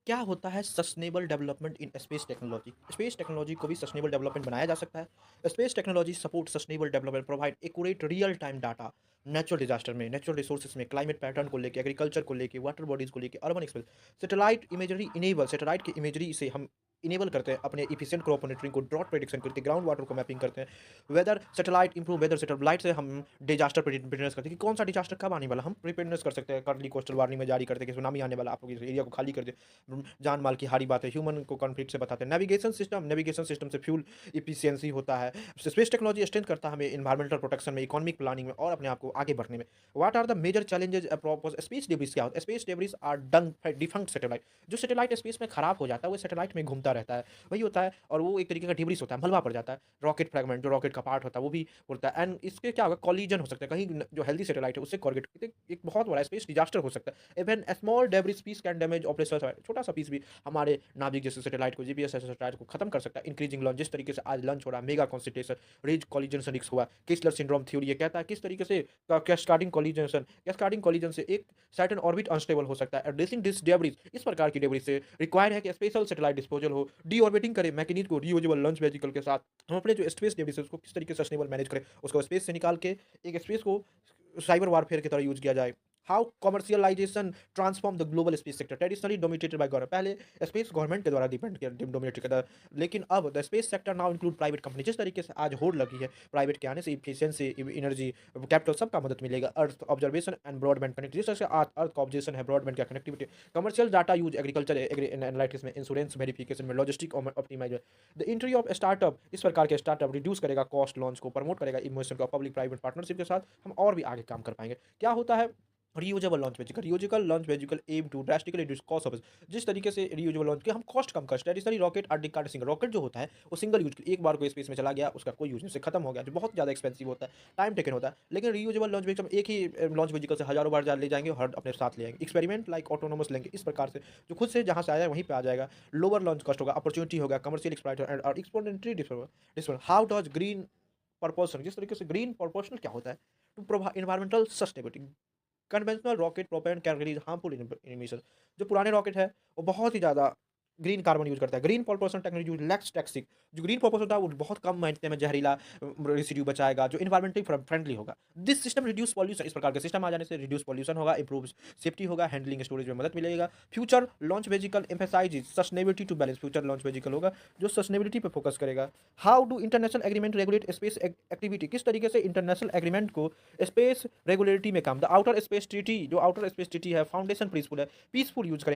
क्या होता है sustainable development in space technology? Space technology को भी सस्टेनेबल डेवलपमेंट बनाया जा सकता है। Space technology support sustainable development, provide accurate real time data natural disaster में, नेचुरल रिसोर्सेज में, क्लाइमेट पैटर्न को लेके, एग्रीकल्चर को लेके, वाटर बॉडीज को लेके, अर्बन एक्सप्रेस। सैटेलाइट की इमेजरी से हम इनेबल करते हैं अपने इफिशिएंट क्रॉप मॉनिटरिंग को, ड्रॉट प्रेडिक्शन करते हैं, ग्राउंड वाटर को मैपिंग करते हैं, वेदर सैटेलाइट से हम डिजास्टर प्रिपेयरनेस करते हैं कि कौन सा डिजास्टर कब आने वाला, हम प्रिपेयरनेस कर सकते हैं। करली कोस्टल वार्निंग में जारी करते हैं कि सुनामी आने वाला, आप लोग इस एरिया को खाली कर दे। जान माल की हारी बात है, ह्यूमन को कॉन्फ्लिक्ट से बताते हैं। नेविगेशन सिस्टम से फ्यूल इफिशियंसी होता है। स्पेस टेक्नोलॉजी स्ट्रेंथ करता है हमें इन्वायरमेंटल प्रोटेक्शन में, इकोनॉमिक प्लानिंग में और अपने आप को आगे बढ़ने में। What are the major challenges approach space debris? क्या होता है? Space debris are dung defunct satellite. जो सैटेलाइट स्पेस में खराब हो जाता है वो सैटेलाइट में घूमता रहता है, वही होता है, और वो एक तरीके का डिब्रिस होता है, मलबा पड़ जाता है। रॉकेट फ्रेगमेंट, जो रॉकेट का पार्ट होता है वो भी उड़ता है, एंड इसके क्या होगा, कॉलिजन हो सकता है कहीं जो हेल्दी सैटेलाइट है उससे कॉर्गेट, एक बहुत बड़ा स्पेस डिजास्टर हो सकता है। Even small debris piece can damage operation. छोटा सा पीस भी हमारे नाभिक जैसे सैटेलाइट को, जीपीएस जैसे सैटेलाइट को खत्म कर सकता है। इंक्रीजिंग लॉन्च, जिस तरीके से आज लॉन्च हो रहा है मेगा कॉन्सेंट्रेशन रिज कॉलिजन से रिस्क हुआ। किसलर सिंड्रोम थ्योरी ये कहता है किस तरीके से कैस्काडिंग कॉलिजन से एक सैटर्न ऑर्बिट अनस्टेबल हो सकता है। एड्रेसिंग दिस डेब्रिस, इस प्रकार की डेब्रिस से रिक्वायर है कि स्पेशल सैटेलाइट डिस्पोजल हो, डी ऑर्बिटिंग करे मैकेनिज्म को रियूजेबल लॉन्च वेहिकल के साथ। हम अपने जो स्पेस डेब्रिस है उसको किस तरीके से सस्टेनेबल मैनेज करें, उसको स्पेस से निकाल के एक स्पेस को साइबर वारफेयर की तरह यूज किया जाए। How commercialisation transform the global space sector, traditionally dominated by government. पहले स्पेस गवर्नमेंट के द्वारा डिपेंड किया, डोमिनेट करता था, लेकिन अब the space sector now include private company. जिस तरीके से आज होड़ लगी है प्राइवेट के आने से, इफिशियंसी, एनर्जी, कैपिटल सबका मदद मिलेगा। Earth observation and broadband connect, जिस तरह से आज अर्थ का ऑब्जर्वेशन है, ब्रॉडबैंड का connectivity, commercial data use, agriculture analytics में, इंश्योरेंस वेरिफिकेशन में, logistic optimizer. The entry of startup, इस प्रकार के स्टार्टअप रिड्यूस करेगा कॉस्ट, लॉन्च को प्रमोट करेगा, इमोशन का पब्लिक प्राइवेट पार्टनरशिप के साथ हम और भी आगे काम कर पाएंगे। क्या होता है reusable launch vehicle aim to drastically reduce cost of. जिस तरीके से रियूजेबल लॉन्च के हम कॉस्ट कम कर, traditionally rocket are discard single, rocket जो होता है वो सिंगल यूज, एक बार को स्पेस में चला गया उसका कोई यूज नहीं, उससे खत्म हो गया, जो बहुत ज़्यादा एक्सपेंसिव होता है, टाइम टेकन होता है। लेकिन रियूजेबल लॉन्च व्हीकल हम एक ही लॉन्च व्हीकल से हजारों बार ले जाएंगे और अपने साथ ले आएंगे। एक्सपेरिमेंट लाइक ऑटोनोमस लेंगे, इस प्रकार से जो खुद से जहाँ से आया वहीं पे आ जाएगा। लोअर लॉन्च कॉस्ट होगा, अपॉर्चुनिटी होगा, कमर्शियल एक्सप्लॉइटर और exponentially different. How does green proportion, जिस तरीके से ग्रीन प्रपोर्शनल क्या होता है, to provide environmental sustainability. Conventional rocket propane can release harmful emission. जो पुराने रॉकेट है वो बहुत ही ज़्यादा ग्रीन कार्बन यूज करता है। Green propulsion technology use lakhs टैक्सिक, जो ग्रीन propulsion होता है वो बहुत कम मात्रा में जहरीला रेसिड्यू बचाएगा, जो इन्वायरमेंटली फ्रेंडली होगा। दिस सिस्टम रिड्यूस पॉल्यूशन, इस प्रकार के सिस्टम आ जाने से रिड्यूस पॉल्यूशन होगा, इंप्रूव सेफ्टी होगा, हैंडलिंग स्टोरेज में मदद मिलेगा। Future launch vehicle emphasize sustainability to balance, future launch vehicle होगा जो सस्टेनेबिलिटी पे फोकस करेगा। How do international agreement regulate space activity, किस तरीके से इंटरनेशनल एग्रीमेंट को स्पेस रेगुलेटरी में काम। द आउटर स्पेस ट्रीटी, जो आउटर स्पेस ट्रीटी है फाउंडेशन प्रिंसिपल है, पीसफुल यूज करें।